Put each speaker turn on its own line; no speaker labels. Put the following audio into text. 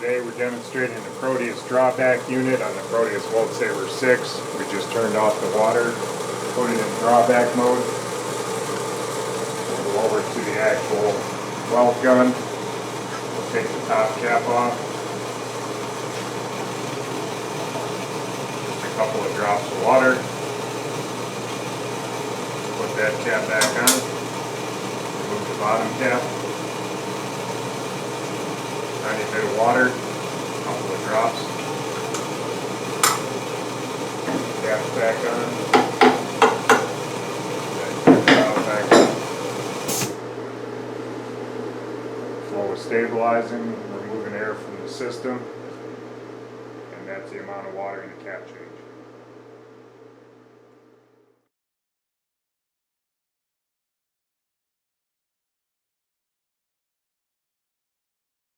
Today we're demonstrating the Proteus drawback unit on the Proteus WeldSaver 6. We just turned off the water, put it in drawback mode. We'll go over to the actual weld gun. We'll take the top cap off. Just a couple of drops of water. Put that cap back on. Remove the bottom cap. Tiny bit of water, a couple of drops. Cap back on. Back on. Flow is stabilizing, removing air from the system, and that's the amount of water in the cap chamber.